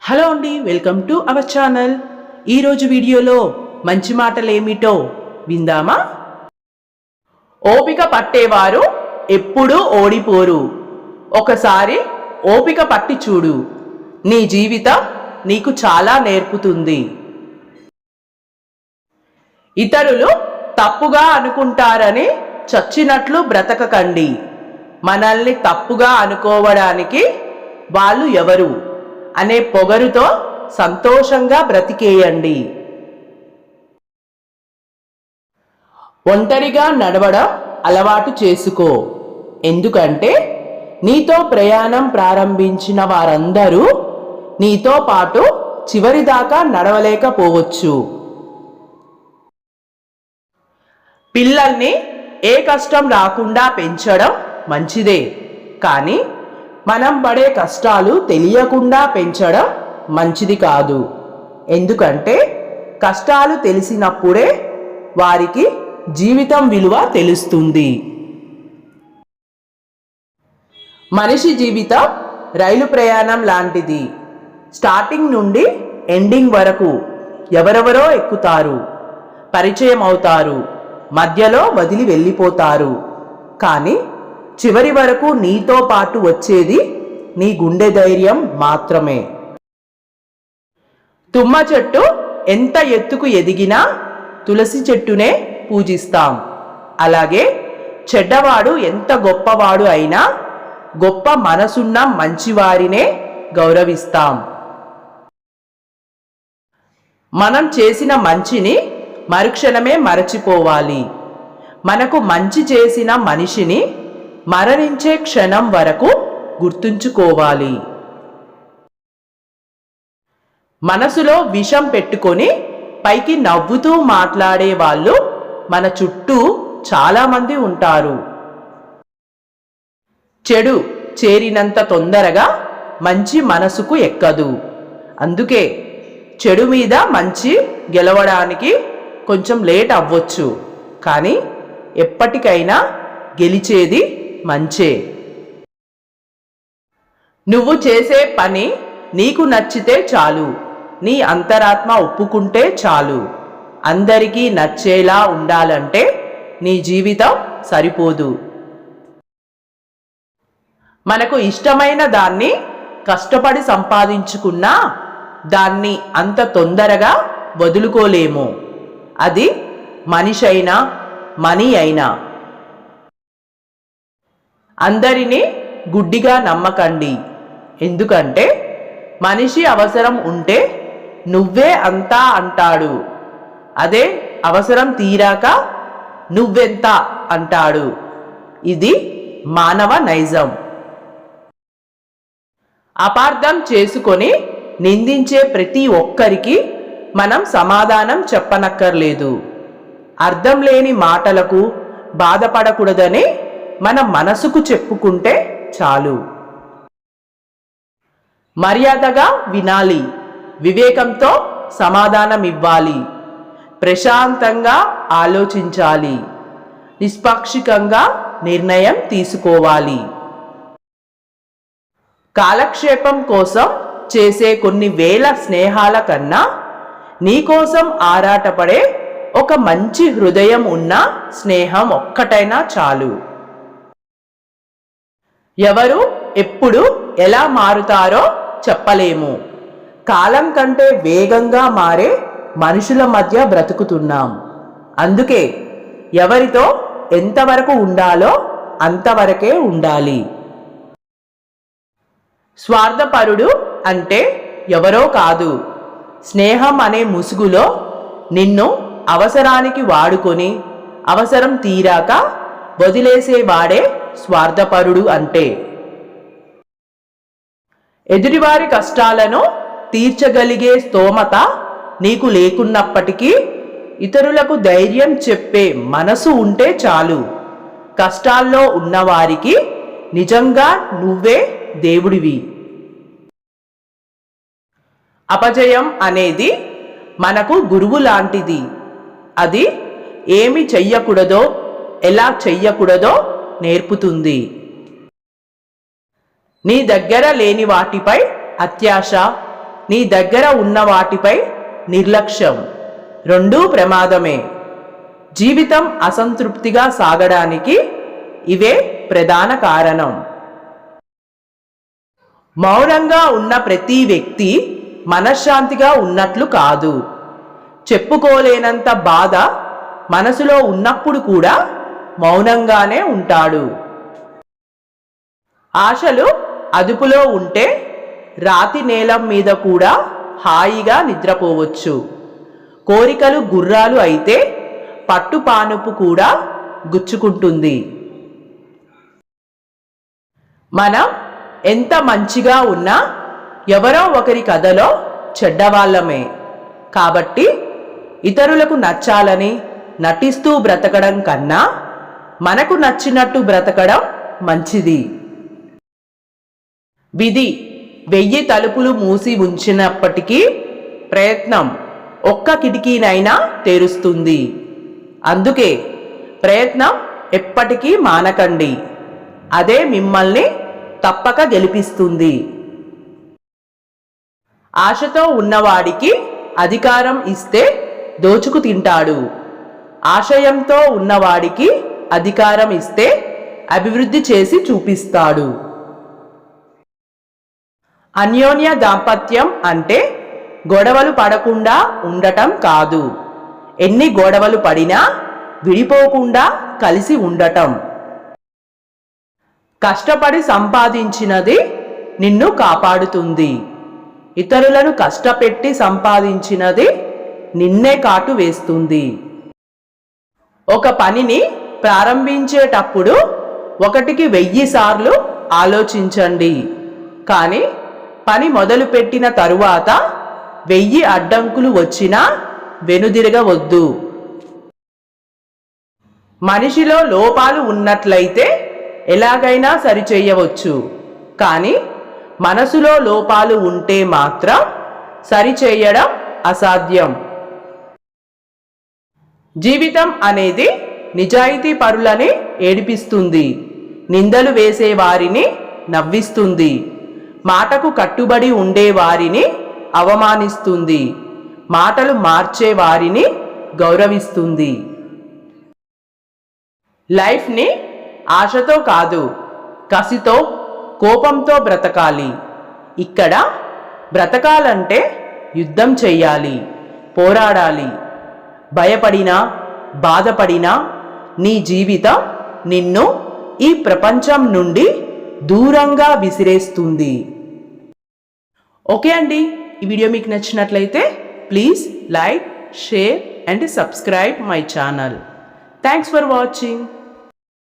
Hello అండి, welcome to our channel. ఈరోజు వీడియోలో మంచి మాటలేమిటో విందామా? ఓపిక పట్టేవారు ఎప్పుడూ ఓడిపోరు. ఒకసారి ఓపిక పట్టి చూడు, నీ జీవితం నీకు చాలా నేర్పుతుంది. ఇతరులు తప్పుగా అనుకుంటారని చచ్చినట్లు బ్రతకకండి. మనల్ని తప్పుగా అనుకోవడానికి వాళ్ళు ఎవరు అనే పొగరుతో సంతోషంగా బ్రతికేయండి. ఒంటరిగా నడవడం అలవాటు చేసుకో. ఎందుకంటే నీతో ప్రయాణం ప్రారంభించిన వారందరూ నీతో పాటు చివరిదాకా నడవలేకపోవచ్చు. పిల్లల్ని ఏ కష్టం రాకుండా పెంచడం మంచిదే, కానీ మనం పడే కష్టాలు తెలియకుండా పెంచడం మంచిది కాదు. ఎందుకంటే కష్టాలు తెలిసినప్పుడే వారికి జీవితం విలువ తెలుస్తుంది. మనిషి జీవితం రైలు ప్రయాణం లాంటిది. స్టార్టింగ్ నుండి ఎండింగ్ వరకు ఎవరెవరో ఎక్కుతారు, పరిచయం అవుతారు, మధ్యలో వదిలి వెళ్ళిపోతారు. కానీ చివరి వరకు నీతో పాటు వచ్చేది నీ గుండె ధైర్యం మాత్రమే. తుమ్మ చెట్టు ఎంత ఎత్తుకు ఎదిగినా తులసి చెట్టునే పూజిస్తాం. అలాగే చెడ్డవాడు ఎంత గొప్పవాడు అయినా గొప్ప మనసున్న మంచివారినే గౌరవిస్తాం. మనం చేసిన మంచిని మరుక్షణమే మరచిపోవాలి. మనకు మంచి చేసిన మనిషిని మరణించే క్షణం వరకు గుర్తుంచుకోవాలి. మనసులో విషం పెట్టుకొని పైకి నవ్వుతూ మాట్లాడే వాళ్ళు మన చుట్టూ చాలామంది ఉంటారు. చెడు చేరినంత తొందరగా మంచి మనసుకు ఎక్కదు. అందుకే చెడు మీద మంచి గెలవడానికి కొంచెం లేట్ అవ్వచ్చు, కానీ ఎప్పటికైనా గెలిచేది మంచే. నువ్వు చేసే పని నీకు నచ్చితే చాలు, నీ అంతరాత్మ ఒప్పుకుంటే చాలు. అందరికీ నచ్చేలా ఉండాలంటే నీ జీవితం సరిపోదు. మనకు ఇష్టమైన దాన్ని కష్టపడి సంపాదించుకున్నా దాన్ని అంత తొందరగా వదులుకోలేము. అది మనిషి అయినా మనీ అయినా. అందరినీ గుడ్డిగా నమ్మకండి. ఎందుకంటే మనిషి అవసరం ఉంటే నువ్వే అంతా అంటాడు, అదే అవసరం తీరాక నువ్వెంత అంటాడు. ఇది మానవ నైజం. అపార్థం చేసుకొని నిందించే ప్రతి ఒక్కరికి మనం సమాధానం చెప్పనక్కర్లేదు. అర్థం లేని మాటలకు బాధపడకూడదని మన మనసుకు చెప్పుకుంటే చాలు. మర్యాదగా వినాలి, వివేకంతో సమాధానం ఇవ్వాలి, ప్రశాంతంగా ఆలోచించాలి, నిష్పాక్షికంగా నిర్ణయం తీసుకోవాలి. కాలక్షేపం కోసం చేసే కొన్ని వేల స్నేహాల కన్నా నీకోసం ఆరాటపడే ఒక మంచి హృదయం ఉన్న స్నేహం ఒక్కటైనా చాలు. ఎవరు ఎప్పుడు ఎలా మారుతారో చెప్పలేము. కాలం కంటే వేగంగా మారే మనుషుల మధ్య బ్రతుకుతున్నాం. అందుకే ఎవరితో ఎంతవరకు ఉండాలో అంతవరకే ఉండాలి. స్వార్థపరుడు అంటే ఎవరో కాదు, స్నేహం అనే ముసుగులో నిన్ను అవసరానికి వాడుకొని అవసరం తీరాక వదిలేసేవాడే స్వార్థపరుడు అంటే. ఎదుటివారి కష్టాలను తీర్చగలిగే స్తోమత నీకు లేకున్నప్పటికీ ఇతరులకు ధైర్యం చెప్పే మనసు ఉంటే చాలు. కష్టాల్లో ఉన్నవారికి నిజంగా నువ్వే దేవుడివి. అపజయం అనేది మనకు గురువు లాంటిది. అది ఏమి చెయ్యకూడదో ఎలా చెయ్యకూడదో నేర్పుతుంది. నీ దగ్గర లేని వాటిపై అత్యాశ, నీ దగ్గర ఉన్న వాటిపై నిర్లక్ష్యం రెండూ ప్రమాదమే. జీవితం అసంతృప్తిగా సాగడానికి ఇవే ప్రధాన కారణం. మౌనంగా ఉన్న ప్రతి వ్యక్తి మనశ్శాంతిగా ఉన్నట్లు కాదు. చెప్పుకోలేనంత బాధ మనసులో ఉన్నప్పుడు కూడా మౌనంగానే ఉంటాడు. ఆశలు అదుపులో ఉంటే రాతి నేలం మీద కూడా హాయిగా నిద్రపోవచ్చు. కోరికలు గుర్రాలు అయితే పట్టుపానుపు కూడా గుచ్చుకుంటుంది. మనం ఎంత మంచిగా ఉన్నా ఎవరో ఒకరి కథలో చెడ్డవాళ్ళమే. కాబట్టి ఇతరులకు నచ్చాలని నటిస్తూ బ్రతకడం కన్నా మనకు నచ్చినట్టు బ్రతకడం మంచిది. విధి 1000 తలుపులు మూసి ఉంచినప్పటికీ ప్రయత్నం ఒక్క కిటికీనైనా తెరుస్తుంది. అందుకే ప్రయత్నం ఎప్పటికీ మానకండి. అదే మిమ్మల్ని తప్పక గెలిపిస్తుంది. ఆశతో ఉన్నవాడికి అధికారం ఇస్తే దోచుకు తింటాడు. ఆశయంతో ఉన్నవాడికి అధికారం ఇస్తే అభివృద్ధి చేసి చూపిస్తాడు. అన్యోన్య దాంపత్యం అంటే గొడవలు పడకుండా ఉండటం కాదు, ఎన్ని గొడవలు పడినా విడిపోకుండా కలిసి ఉండటం. కష్టపడి సంపాదించినది నిన్ను కాపాడుతుంది. ఇతరులను కష్టపెట్టి సంపాదించినది నిన్నే కాటు వేస్తుంది. ఒక పనిని ప్రారంభించేటప్పుడు 1కి 1000 సార్లు ఆలోచించండి. కానీ పని మొదలుపెట్టిన తరువాత 1000 అడ్డంకులు వచ్చినా వెనుదిరగవద్దు. మనిషిలో లోపాలు ఉన్నట్లయితే ఎలాగైనా సరిచేయవచ్చు. కానీ మనసులో లోపాలు ఉంటే మాత్రం సరిచేయడం అసాధ్యం. జీవితం అనేది నిజాయితీ పరులని ఏడిపిస్తుంది, నిందలు వేసే వారిని నవ్విస్తుంది, మాటకు కట్టుబడి ఉండే వారిని అవమానిస్తుంది, మాటలు మార్చే వారిని గౌరవిస్తుంది. లైఫ్ని ఆశతో కాదు, కసితో, కోపంతో బ్రతకాలి. ఇక్కడ బ్రతకాలంటే యుద్ధం చెయ్యాలి, పోరాడాలి. భయపడినా బాధపడినా నీ జీవితం నిన్ను ఈ ప్రపంచం నుండి దూరంగా విసిరేస్తుంది. ఓకే అండి, ఈ వీడియో మీకు నచ్చినట్లయితే please like, share and subscribe my channel. Thanks for watching.